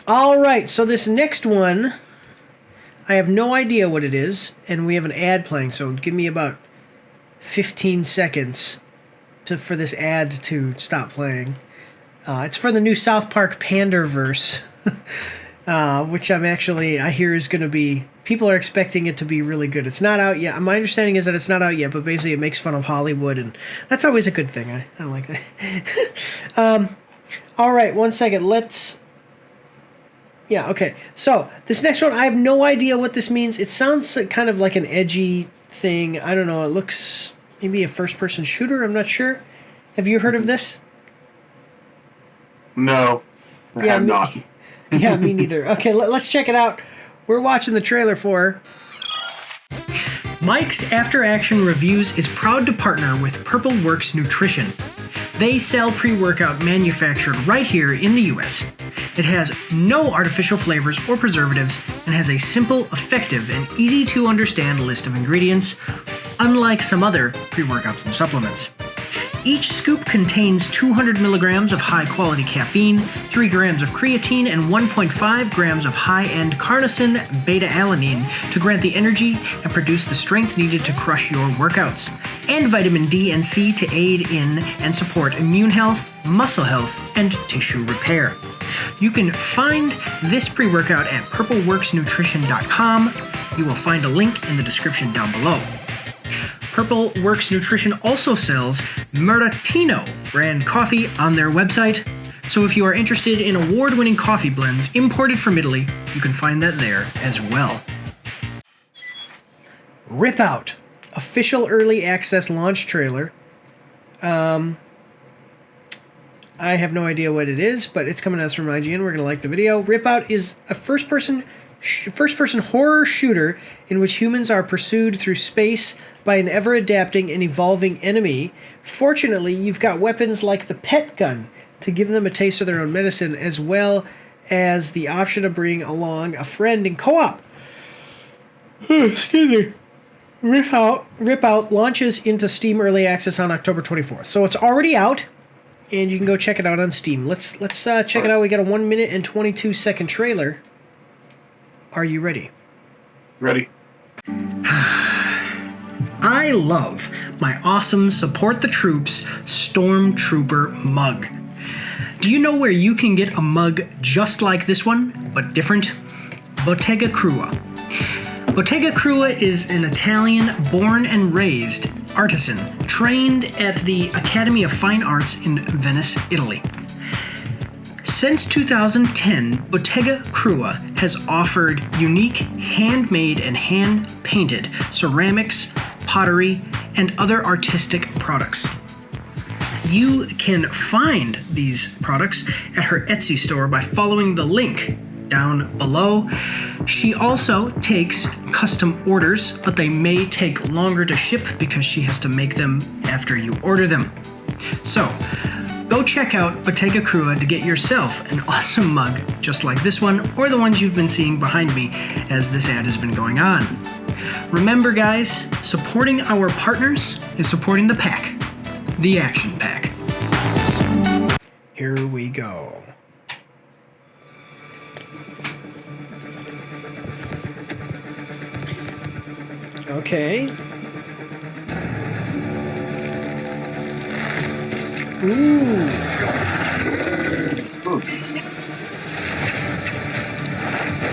All right, so this next one, I have no idea what it is, and we have an ad playing, so give me about 15 seconds for this ad to stop playing. It's for the new South Park Panderverse, which I hear is going to be, people are expecting it to be really good. It's not out yet. My understanding is that it's not out yet, but basically it makes fun of Hollywood, and that's always a good thing. I like that. All right, 1 second. Yeah, okay. So, this next one, I have no idea what this means. It sounds kind of like an edgy thing. I don't know. It looks maybe a first-person shooter. I'm not sure. Have you heard of this? No, I have not. Yeah, me neither. Okay, let's check it out. We're watching the trailer for... Mike's After Action Reviews is proud to partner with Purple Works Nutrition. They sell pre-workout manufactured right here in the US. It has no artificial flavors or preservatives and has a simple, effective, and easy to understand list of ingredients, unlike some other pre-workouts and supplements. Each scoop contains 200 milligrams of high-quality caffeine, 3 grams of creatine, and 1.5 grams of high-end carnosine beta-alanine to grant the energy and produce the strength needed to crush your workouts, and vitamin D and C to aid in and support immune health, muscle health, and tissue repair. You can find this pre-workout at purpleworksnutrition.com. You will find a link in the description down below. Purple Works Nutrition also sells Maratino brand coffee on their website, so if you are interested in award-winning coffee blends imported from Italy, you can find that there as well. Ripout, official early access launch trailer. I have no idea what it is, but it's coming to us from IGN. We're going to like the video. Ripout is a first-person horror shooter in which humans are pursued through space by an ever-adapting and evolving enemy. Fortunately, you've got weapons like the pet gun to give them a taste of their own medicine, as well as the option to bring along a friend in co-op. Excuse me. Ripout launches into Steam Early Access on October 24th. So it's already out, and you can go check it out on Steam. Let's check it out. We got a 1 minute and 22 second trailer. Are you ready? Ready. I love my awesome Support the Troops Stormtrooper mug. Do you know where you can get a mug just like this one, but different? Bottega Krua. Bottega Krua is an Italian born and raised artisan trained at the Academy of Fine Arts in Venice, Italy. Since 2010, Bottega Krua has offered unique handmade and hand-painted ceramics, pottery, and other artistic products. You can find these products at her Etsy store by following the link down below. She also takes custom orders, but they may take longer to ship because she has to make them after you order them. So, go check out Bottega Krua to get yourself an awesome mug just like this one, or the ones you've been seeing behind me as this ad has been going on. Remember, guys, supporting our partners is supporting the pack, the Action Pack. Here we go. Okay. Ooh.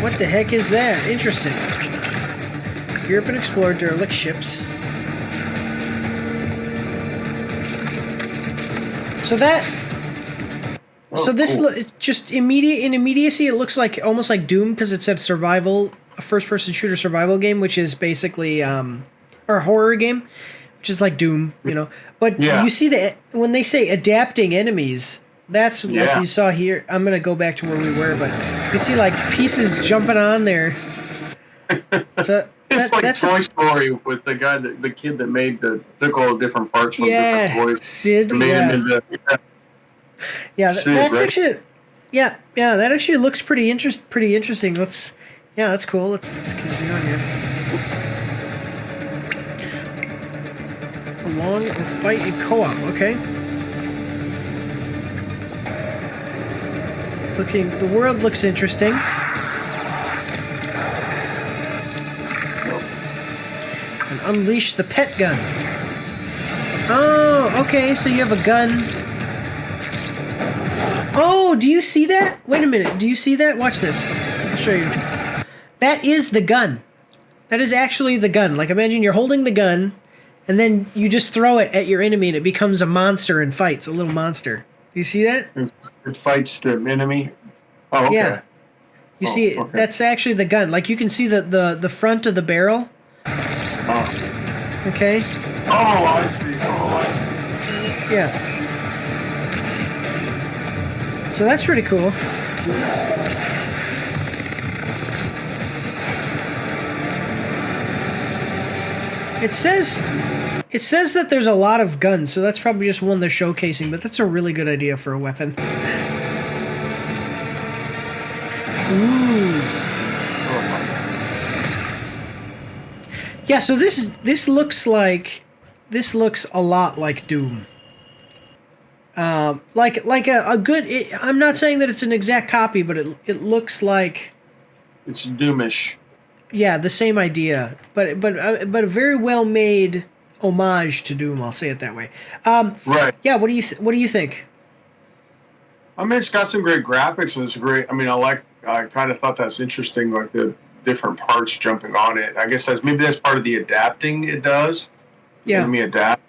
What the heck is that? Interesting. Europe and explore derelict ships. So that... So this cool. Just immediacy, it looks like almost like Doom because it said survival, a first-person shooter survival game, which is basically or a horror game, which is like Doom, you know. But you see that when they say adapting enemies, that's like you saw here. I'm gonna go back to where we were, but you see like pieces jumping on there. So it's like Toy Story with the guy, the kid that took all the different parts from different toys. Sid. And made them into, that's right? Actually, that actually looks pretty interesting. That's cool. Let's continue on here. Along or fight in co-op. Okay. The world looks interesting. And unleash the pet gun. Oh, okay, so you have a gun. Oh, do you see that? Wait a minute, do you see that? Watch this. I'll show you. That is the gun. That is actually the gun. Like, imagine you're holding the gun, and then you just throw it at your enemy, and it becomes a monster and fights, a little monster. Do you see that? It fights the enemy? Oh, okay. Yeah. You see, okay. That's actually the gun. Like, you can see the front of the barrel. Oh. Okay? Oh, I see. Yeah. So that's pretty cool. It says that there's a lot of guns, so that's probably just one they're showcasing, but that's a really good idea for a weapon. Ooh. Yeah, so this looks a lot like Doom. Like a good. I'm not saying that it's an exact copy, but it looks like it's Doomish. Yeah, the same idea, but a very well made homage to Doom. I'll say it that way. Right. Yeah. What do you think? I mean, it's got some great graphics and it's great. I mean, I kind of thought that's interesting, like the different parts jumping on it. I guess that's part of the adapting it does. Yeah. Let me adapt.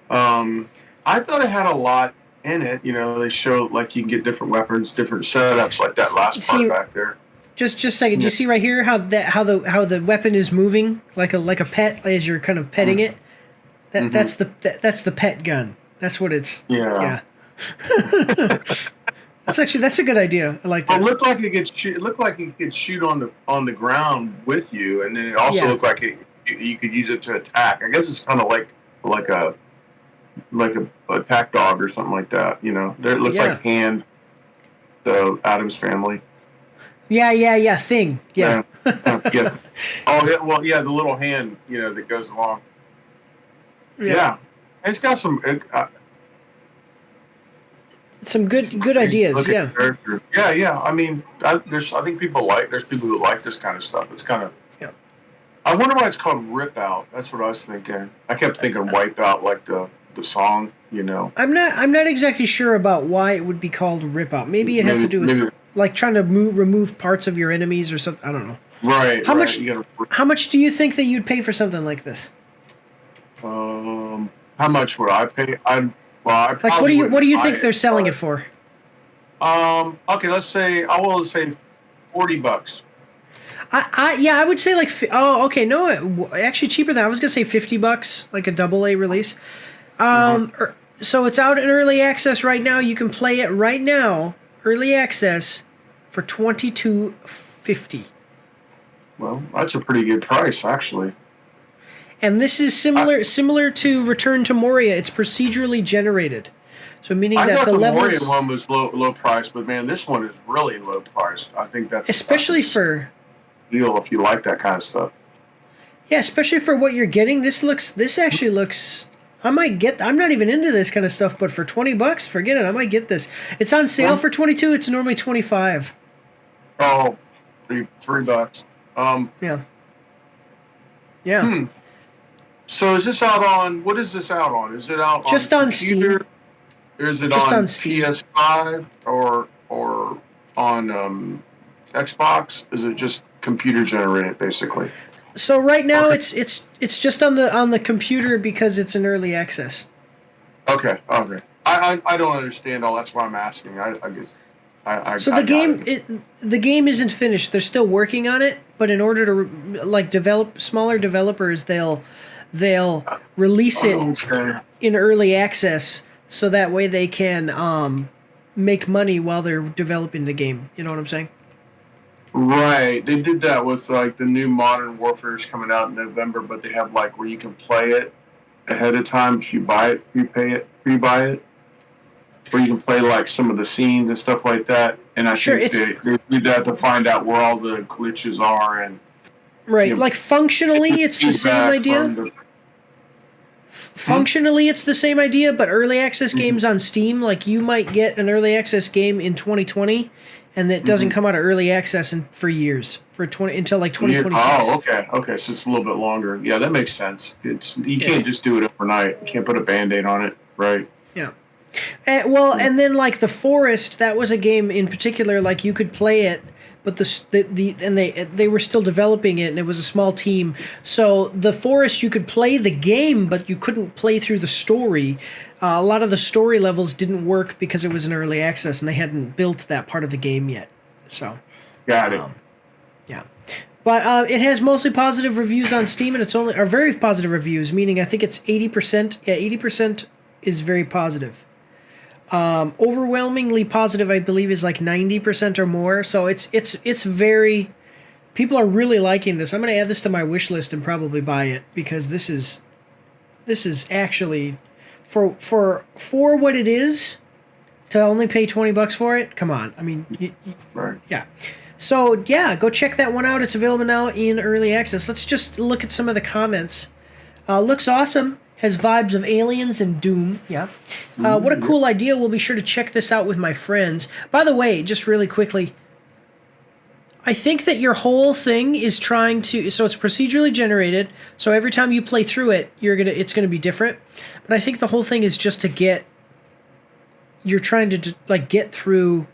I thought it had a lot in it. You know, they show like you can get different weapons, different setups, like that last part back there. Just a second. Do you see right here how the weapon is moving like a pet as you're kind of petting it? That's the pet gun. That's what it's. Yeah. That's a good idea. I like that. It looked like it could shoot on the ground with you, and then it also looked like you could use it to attack. I guess it's kind of like a attack dog or something like that. You know, it looks like Hand, the Addams Family. Yeah. Thing. Yeah. Yeah. Oh yeah. Well, yeah. The little hand, that goes along. Yeah. It's got some good ideas. Yeah. Yeah. I mean, I think there's people who like this kind of stuff. It's kind of. Yeah. I wonder why it's called Ripout. That's what I was thinking. I kept thinking Wipeout, like the song. I'm not exactly sure about why it would be called Ripout. Maybe it has to do with like trying to remove parts of your enemies or something. I don't know. Right. How much do you think that you'd pay for something like this? How much would I pay? What do you think they're selling it for? Okay, let's say I will say $40. I would say actually cheaper than I was gonna say $50, like a AA release. So it's out in early access right now. You can play it right now, early access, for $22.50. Well, that's a pretty good price, actually. And this is similar to Return to Moria. It's procedurally generated, so meaning that the levels. The Moria one was low price, but man, this one is really low priced. I think that's especially for deal if you like that kind of stuff. Yeah, especially for what you're getting. This actually looks. I'm not even into this kind of stuff, but for $20, forget it. I might get this. It's on sale for $22. It's normally $25. Oh, $3. Yeah. So is this out on? What is this out on? Is it out just on computer? Steam? Or is it just on Steam. PS5 or on Xbox? Is it just computer generated, basically? So right now it's just on the computer because it's in early access. Okay. I don't understand all. That's why I'm asking. I guess. So the game isn't finished. They're still working on it, but in order to develop smaller developers, they'll release it in early access so that way they can make money while they're developing the game. You know what I'm saying? Right. They did that with the new Modern Warfare's coming out in November, but they have where you can play it ahead of time if you buy it, pre-buy it. Where you can play some of the scenes and stuff like that, and I think they do that to find out where all the glitches are and right. Functionally, it's the same idea. Functionally, it's the same idea, but early access games on Steam, like you might get an early access game in 2020, and that doesn't come out of early access for years, until like 2026. Oh, okay. So it's a little bit longer. Yeah, that makes sense. You can't just do it overnight. You can't put a Band-Aid on it, right? Yeah. And then like The Forest, that was a game in particular, like you could play it, but they were still developing it, and it was a small team. So The Forest, you could play the game, but you couldn't play through the story. A lot of the story levels didn't work because it was in early access, and they hadn't built that part of the game yet. So, got it. Yeah, but it has mostly positive reviews on Steam, and are very positive reviews, meaning I think it's 80%. Yeah, 80% is very positive. Overwhelmingly positive, I believe, is like 90% or more. So it's very, people are really liking this. I'm going to add this to my wish list and probably buy it, because this is actually for what it is, to only pay $20 for it. Come on, I mean, right? Yeah. So yeah, go check that one out. It's available now in early access. Let's just look at some of the comments. Looks awesome. Has vibes of Aliens and Doom. Yeah. What a cool idea. We'll be sure to check this out with my friends. By the way, just really quickly, I think that your whole thing is trying to... So it's procedurally generated, so every time you play through it, it's gonna be different. But I think the whole thing is just to get... You're trying to, like, get through...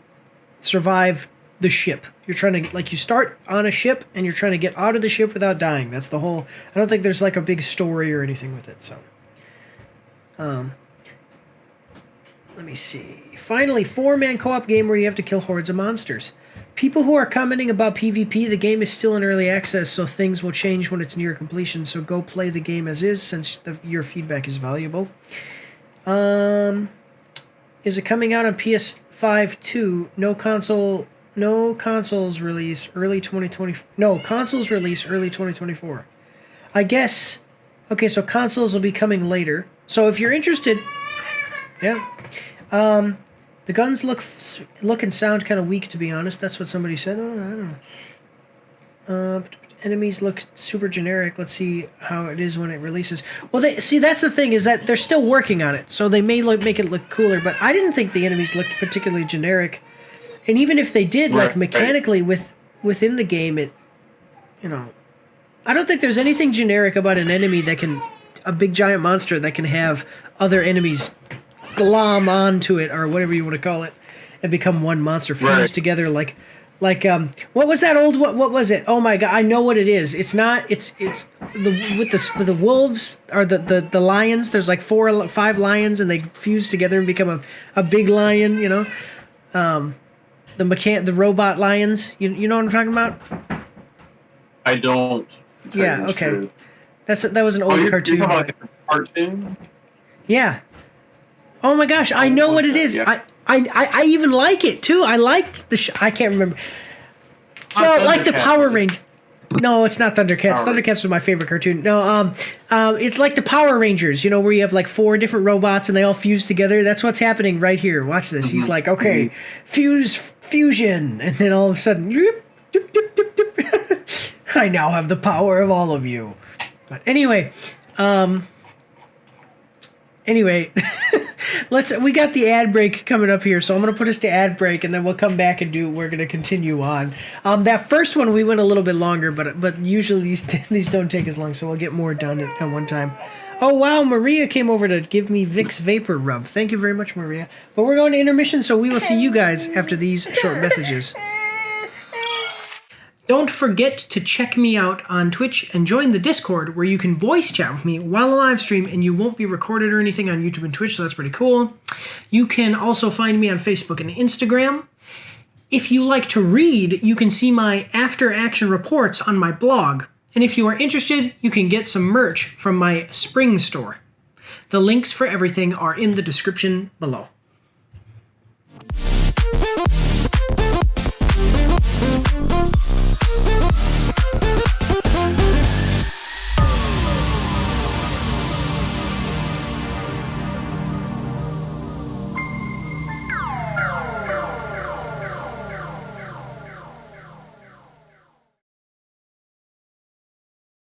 Survive the ship. You're trying to... Like, you start on a ship, and you're trying to get out of the ship without dying. That's the whole... I don't think there's, like, a big story or anything with it, so... Let me see. Finally, 4-man co-op game where you have to kill hordes of monsters. People who are commenting about PvP, the game is still in early access, so things will change when it's near completion, so go play the game as is, since your feedback is valuable. Is it coming out on PS5 too? No consoles release early 2020. No, consoles release early 2024. I guess... Okay, so consoles will be coming later. So if you're interested, yeah. The guns look and sound kind of weak, to be honest. That's what somebody said. Oh, I don't know. Enemies look super generic. Let's see how it is when it releases. Well, that's the thing, is that they're still working on it, so they may make it look cooler. But I didn't think the enemies looked particularly generic. And even if they did, like mechanically within the game, it, I don't think there's anything generic about an enemy that can, a big giant monster that can have other enemies glom onto it, or whatever you want to call it, and become one monster, fused together like what was that old, what was it? Oh my god, I know what it is. It's not, it's with the wolves, or the lions. There's like 4 or 5 lions, and they fuse together and become a big lion, the robot lions. You know what I'm talking about? I don't. Yeah, okay. True. That was an old cartoon. You're talking about a cartoon? Yeah. Oh my gosh, I know what it is. Yeah. I even like it too. I liked I can't remember. No, like the Power Rangers. No, it's not Thundercats. Thundercats was my favorite cartoon. No, it's like the Power Rangers, where you have like 4 different robots and they all fuse together. That's what's happening right here. Watch this. He's like, okay, fusion, and then all of a sudden, I now have the power of all of you. But anyway, we got the ad break coming up here, so I'm going to put us to ad break, and then we'll come back and we're going to continue on. That first one, we went a little bit longer, but usually these don't take as long, so we'll get more done at one time. Oh, wow, Maria came over to give me Vicks Vapor Rub. Thank you very much, Maria. But we're going to intermission, so we will see you guys after these short messages. Don't forget to check me out on Twitch and join the Discord, where you can voice chat with me while I live stream, and you won't be recorded or anything on YouTube and Twitch, so that's pretty cool. You can also find me on Facebook and Instagram. If you like to read, you can see my after-action reports on my blog. And if you are interested, you can get some merch from my spring store. The links for everything are in the description below.